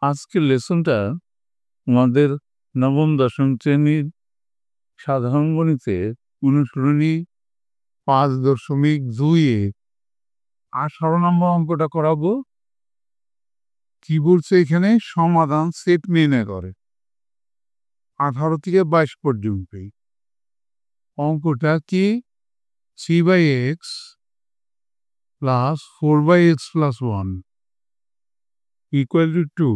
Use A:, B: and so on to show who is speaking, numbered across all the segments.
A: আজকের লেসনটা আমাদের নবম দশম শ্রেণীর সাধারণ গণিতের অনুশীলনী 5.2-এ 18 নম্বর অঙ্কটা করাবো। কি বলছে এখানে? সমাধান সেট নির্ণয় করে 18 থেকে 22 পর্যন্তই। অঙ্কটা কি? 3/x + 4/x + 1 = 2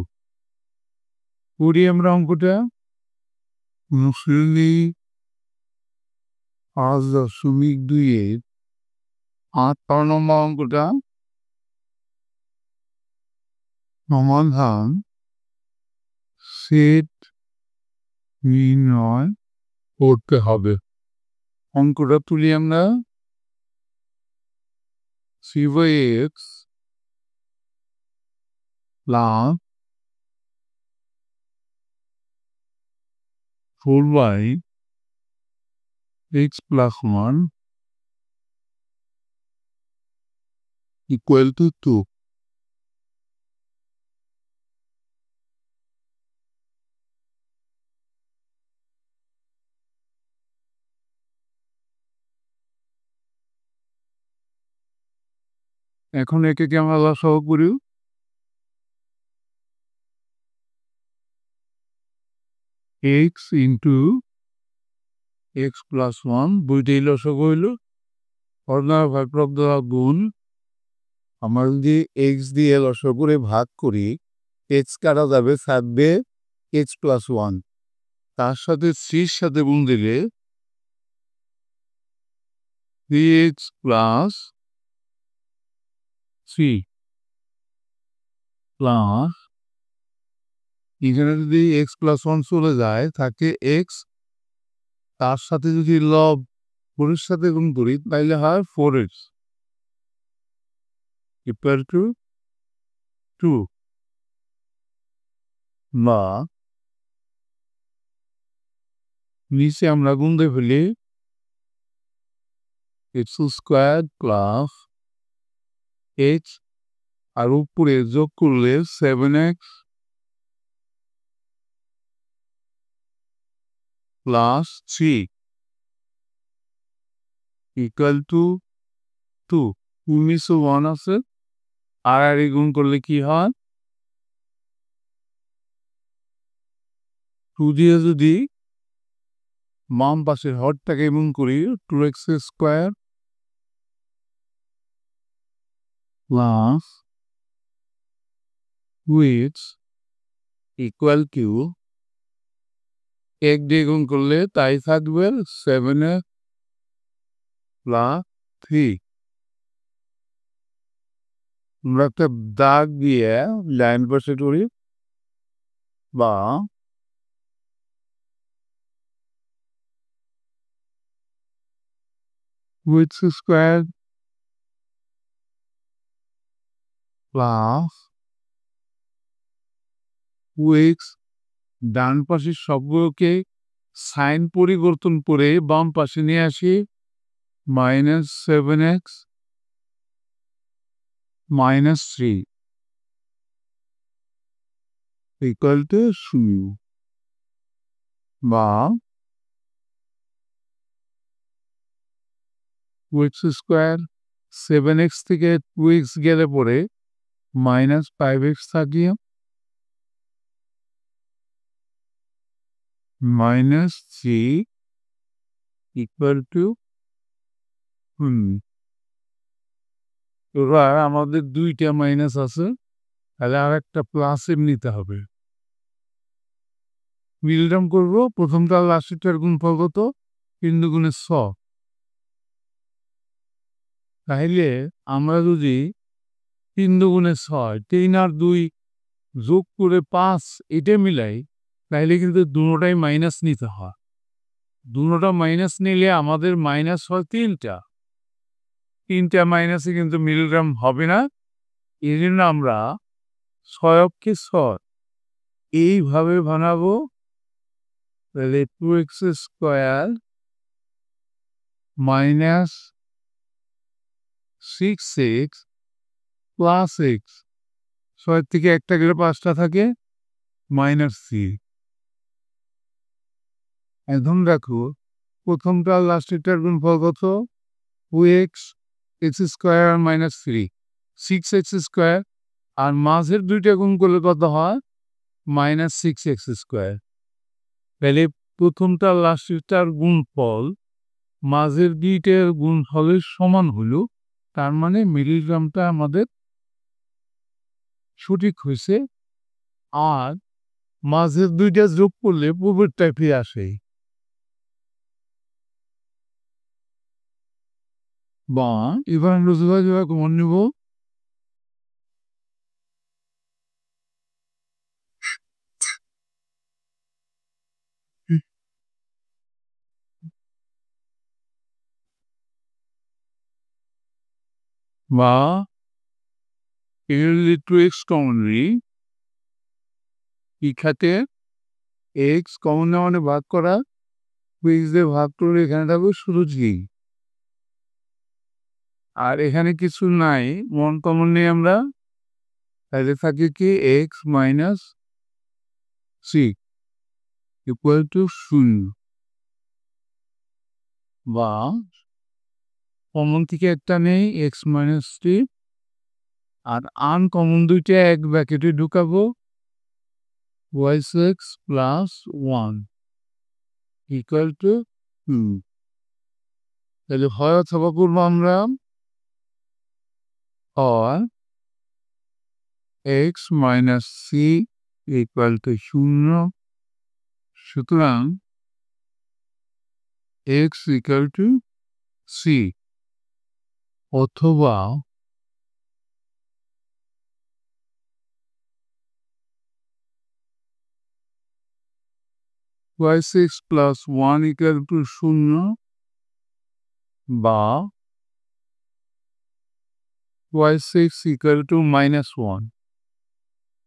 A: করি আমরা অঙ্কটা। অনুশীলনী 5.2-এর 18 নম্বর অঙ্কটা সমাধান সেট নির্ণয় করতে হবে। অঙ্কটা তুলি আমরা। 3/x + 4/x + 1 = 2 এখন একে আমরা লসাগু করি। x * x + 1 দুইটাই লসাগু হইল। অর্ধাৎ ভাগফল দ্বারা গুণ। আমরা যদি x দিয়ে লসাগু করে ভাগ করি, x কাটা যাবে, থাকবে x + 1। তার সাথে 3 সাথে গুণ দিলে 3x + 3 প্লাস এখানে যদি x + 1 চলে যায়, থাকে x, তার সাথে যদি লব 4 এর সাথে গুণ করি তাহলে হয় 4x = 2 বা নিচে আমরা গুণ দিয়ে ফেলি x² + x আর উপরে যোগ করলে 7x + 3 = 2। নিচে 1 আছে, আর গুণ করলে কি হয়? 2 দিয়ে যদি বাম পাশের হরটাকে গুণ করি, 2x² + 2x = 1 দিয়ে গুণ করলে তাই থাকবে 7x + 3। আমরা একটা দাগ দিয়ে লাইন পাশে করি, বা x² + 2x ডান পাশের সবগুলোকে সাইন পরিবর্তন করে বাম পাশে নিয়ে আসি, -7x - 3 = 0। বা x² 7x থেকে 2x গেলে পরে -5x থাকে, -3 = 0। এবার আমাদের 2টা মাইনাস আছে, তাহলে আর একটা প্লাস নিতে হবে। মিলটাম করব। প্রথমটা লাস্টেরটার গুণফল কত? 3 × 6। তাহলে আমরা যদি 3 × 6, 3 আর 2 যোগ করে 5 এটা মিলাই, তাহলে কিন্তু দুটোটাই মাইনাস নিতে হয়। দুটোটা মাইনাস নিলে আমাদের মাইনাস হয় 3টা। 3টা মাইনাসে কিন্তু মিলগ্রাম হবে না। এই জন্য আমরা 6 এইভাবে বানাবো। তাহলে 2x² - 6x + x। 6 থেকে একটা গেলে 5টা থাকে, -3। এখন দেখো প্রথমটা লাস্টেরটার গুণফল কত? 2x x² আর -3 6x², আর মাঝের দুইটা গুণ করলে কত হয়? -6x²। তাহলে প্রথমটা লাস্টেরটার গুণফল মাঝের দুইটার গুণফলের সমান হলো, তার মানে মিলিগ্রামটা আমাদের সঠিক হয়েছে। আর মাঝের দুইটা যোগ করলে পূর্বেরটায় ফিরে আসে। বা এবার আমরা যোগাযোগ কমন নেব। বা x কমন নিই, কি খাতে x কমন নেওয়া মানে ভাগ করা, x দিয়ে ভাগ করলে এখানে থাকবে শুধু g, আর এখানে কিছু নাই, মন কমন নেই আমরা, তাহলে থাকে কি x - c ইকুয়াল টু 0। বা কমন থেকে একটা নেই x - 3, আর আনকমন দুইটা এক ব্র্যাকেটে ঢুকাবো, y6 + 1 ইকুয়াল টু 2। তাহলে হয় অথবা করবো আমরা, or x - c equal to 0। সুতরাং x ইকুয়াল টু c, অথবা y6 + 1 ইকুয়াল টু 0, বা y6 ইকুয়াল টু -1।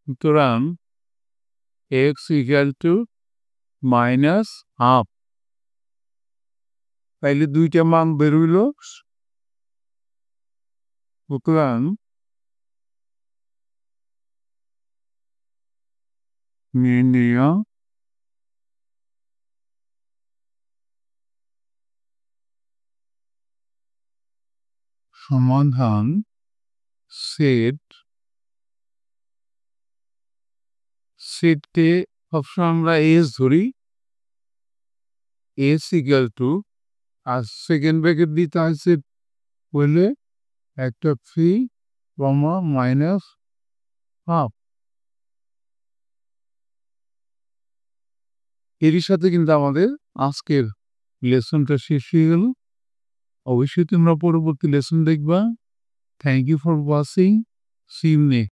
A: সুতরাং x ইকুয়াল টু -12। তাইলে দুইটা মান বেরোইল। সুতরাং নির্ণয় সমাধান সেটকে সবসময় আমরা এস ধরি, এস ইকুয়াল টু, আর সেকেন্ড ব্র্যাকেট দিতে হয় সেট বললে একটা 3, -12। এরই সাথে কিন্তু আমাদের আজকের লেসনটা শেষ হয়ে গেল। অবশ্যই তোমরা পরবর্তী লেসন দেখবা। Thank you for watching. See you next.